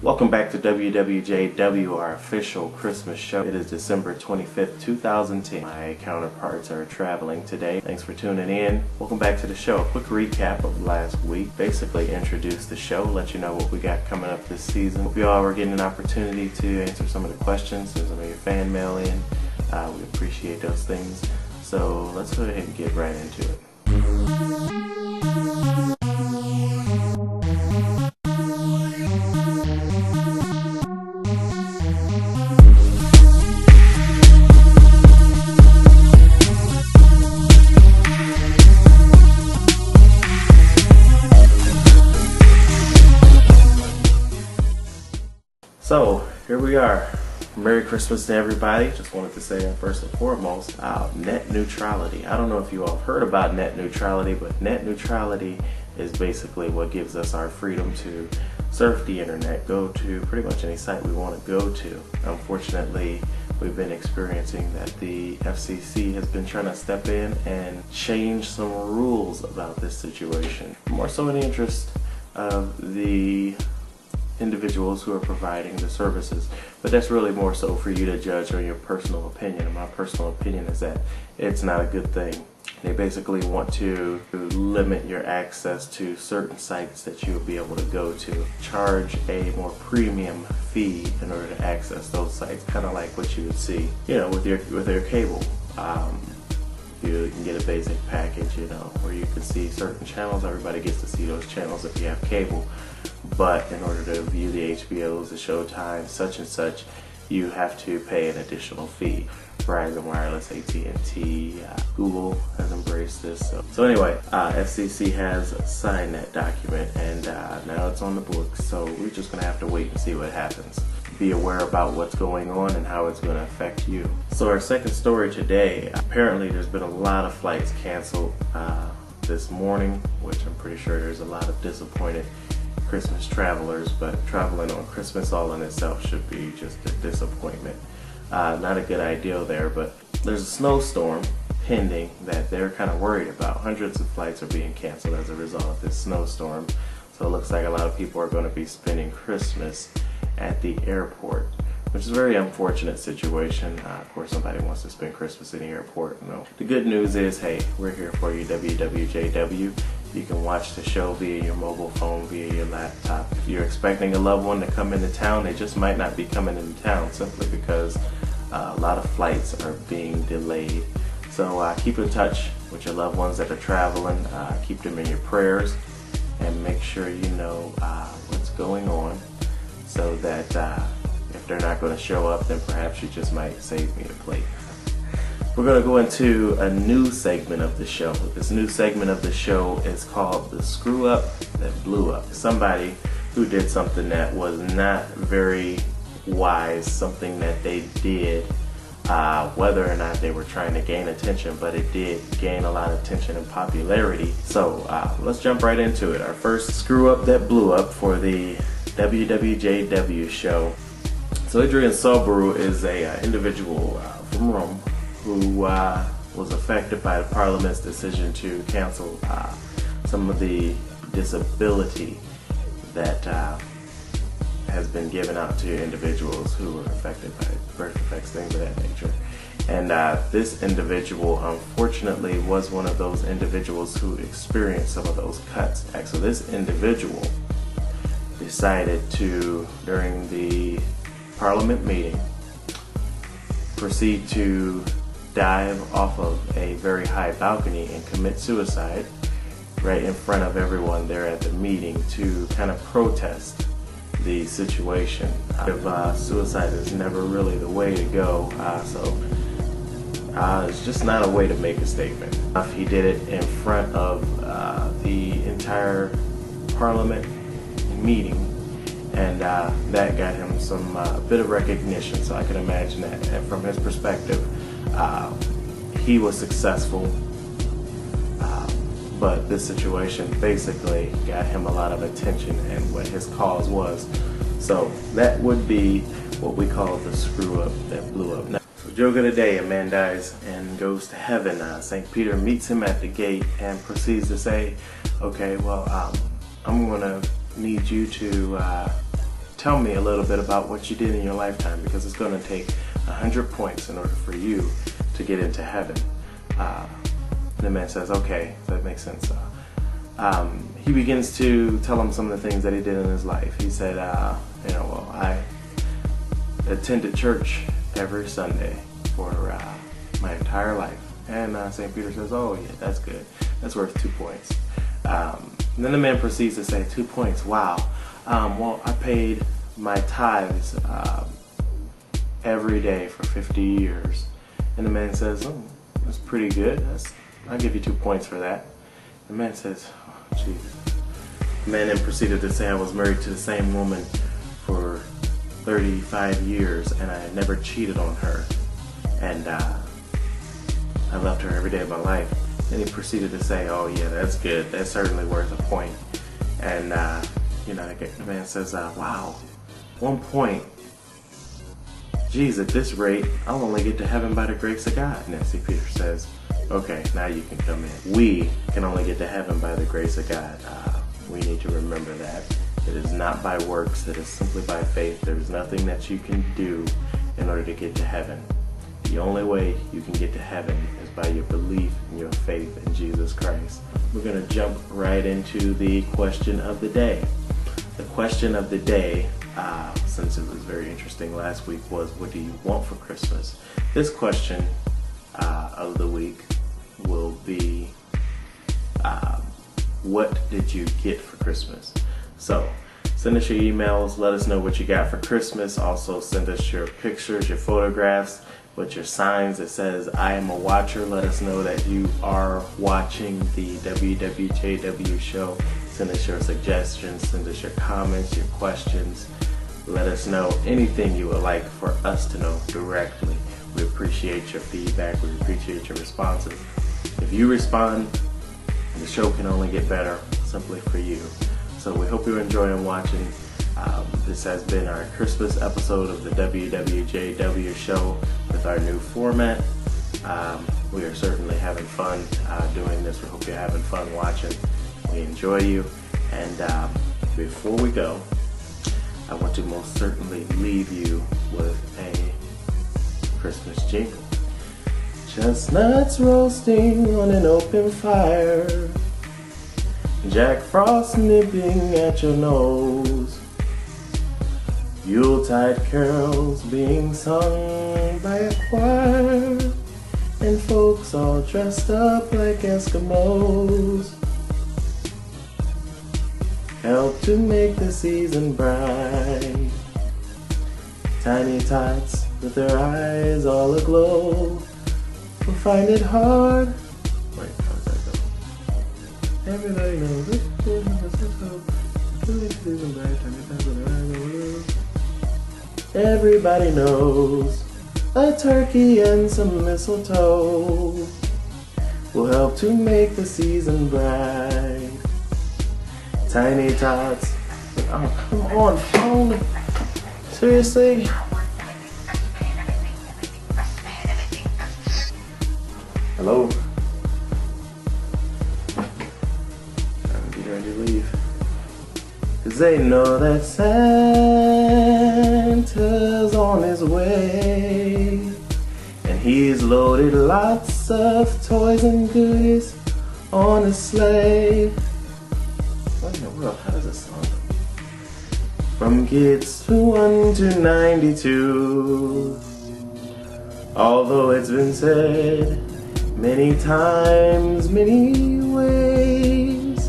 Welcome back to WWJW, our official Christmas show. It is December 25th, 2010. My counterparts are traveling today. Thanks for tuning in. Welcome back to the show. A quick recap of last week. Basically introduce the show, let you know what we got coming up this season. Hope you all were getting an opportunity to answer some of the questions and some of your fan mail in. We appreciate those things. So let's go ahead and get right into it. So here we are. Merry Christmas to everybody. Just wanted to say first and foremost, net neutrality. I don't know if you all have heard about net neutrality, but net neutrality is basically what gives us our freedom to surf the internet, go to pretty much any site we want to go to. Unfortunately, we've been experiencing that the FCC has been trying to step in and change some rules about this situation, more so in the interest of the individuals who are providing the services, but that's really more so for you to judge on your personal opinion. And my personal opinion is that it's not a good thing. They basically want to limit your access to certain sites that you'll be able to go to, charge a more premium fee in order to access those sites, kind of like what you would see, with your cable. You can get a basic package, where you can see certain channels. Everybody gets to see those channels if you have cable. But in order to view the HBOs, the Showtime, such and such, you have to pay an additional fee. Verizon Wireless, AT&T, Google has embraced this. So anyway, FCC has signed that document, and now it's on the books. So we're just going to have to wait and see what happens. Be aware about what's going on and how it's going to affect you. So our second story today, apparently there's been a lot of flights canceled this morning, which I'm pretty sure there's a lot of disappointed Christmas travelers, but traveling on Christmas all in itself should be just a disappointment. Not a good idea there, but there's a snowstorm pending that they're kind of worried about. Hundreds of flights are being canceled as a result of this snowstorm. So it looks like a lot of people are going to be spending Christmas at the airport, which is a very unfortunate situation. Of course, somebody wants to spend Christmas in the airport. The good news is, hey, we're here for you, WWJW. You can watch the show via your mobile phone, via your laptop. If you're expecting a loved one to come into town, they just might not be coming into town simply because a lot of flights are being delayed. So keep in touch with your loved ones that are traveling. Keep them in your prayers and make sure you know what's going on, so that if they're not going to show up, then perhaps you just might save me a plate. We're going to go into a new segment of the show. This new segment of the show is called The Screw Up That Blew Up. Somebody who did something that was not very wise, something that they did, whether or not they were trying to gain attention, but it did gain a lot of attention and popularity. So let's jump right into it. Our first Screw Up That Blew Up for the WWJW show. So Adrienne Sobaru is a individual from Rome who was affected by the Parliament's decision to cancel some of the disability that has been given out to individuals who were affected by birth defects, things of that nature. And this individual, unfortunately, was one of those individuals who experienced some of those cuts. So this individual decided to, during the Parliament meeting, proceed to dive off of a very high balcony and commit suicide right in front of everyone there at the meeting to kind of protest the situation. Suicide is never really the way to go, so it's just not a way to make a statement. He did it in front of the entire Parliament meeting, and that got him some bit of recognition, so I can imagine that. And from his perspective, he was successful, but this situation basically got him a lot of attention and what his cause was. So that would be what we call the screw up that blew up. Now, so joke of the day, a man dies and goes to heaven. St. Peter meets him at the gate and proceeds to say, okay, well, I'm going to need you to tell me a little bit about what you did in your lifetime, because it's going to take 100 points in order for you to get into heaven. The man says, okay, that makes sense. He begins to tell him some of the things that he did in his life. He said, well, I attended church every Sunday for my entire life. And St. Peter says, oh yeah, that's good. That's worth 2 points. And then the man proceeds to say, 2 points, wow. Well, I paid my tithes every day for 50 years. And the man says, oh, that's pretty good. I'll give you 2 points for that. The man says, oh, Jesus. The man then proceeded to say, I was married to the same woman for 35 years and I had never cheated on her. And I loved her every day of my life. Then he proceeded to say, oh yeah, that's good. That's certainly worth a point. And the man says, wow, 1 point. Geez, at this rate, I'll only get to heaven by the grace of God. And St. Peter says, okay, now you can come in. We can only get to heaven by the grace of God. We need to remember that. It is not by works, it is simply by faith. There is nothing that you can do in order to get to heaven. The only way you can get to heaven is by your belief and your faith in Jesus Christ. We're going to jump right into the question of the day. The question of the day, since it was very interesting last week, was what do you want for Christmas? This question of the week will be what did you get for Christmas? So send us your emails, let us know what you got for Christmas. Also send us your pictures, your photographs with your signs that says I am a watcher. Let us know that you are watching the WWJW show. Send us your suggestions, send us your comments, your questions. Let us know anything you would like for us to know directly. We appreciate your feedback, we appreciate your responses. If you respond, the show can only get better simply for you. So we hope you're enjoying watching. This has been our Christmas episode of the WWJW show with our new format. We are certainly having fun doing this. We hope you're having fun watching. We enjoy you. And before we go, I want to most certainly leave you with a Christmas jingle. Chestnuts roasting on an open fire, Jack Frost nipping at your nose, Yuletide carols being sung by a choir, and folks all dressed up like Eskimos help to make the season bright. Tiny tots with their eyes all aglow will find it hard. Wait, how does that go? Everybody knows this everybody knows a turkey and some mistletoe will help to make the season bright. Tiny tots. Oh, come on, phone. Seriously? Hello? I'm getting ready to leave. 'Cause they know that Santa's on his way, and he's loaded lots of toys and goodies on his sleigh. What in the world? How does this sound? From kids who 1 to 92, although it's been said many times, many ways,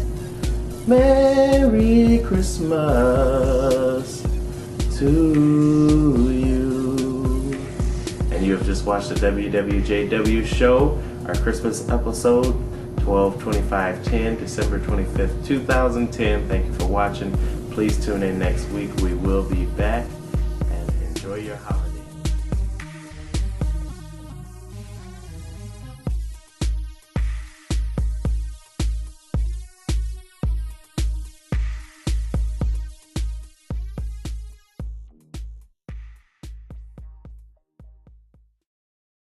Merry Christmas to you. And you have just watched the WWJW Show, our Christmas episode, 12/25/10, December 25th, 2010. Thank you for watching. Please tune in next week. We will be back, and enjoy your holiday.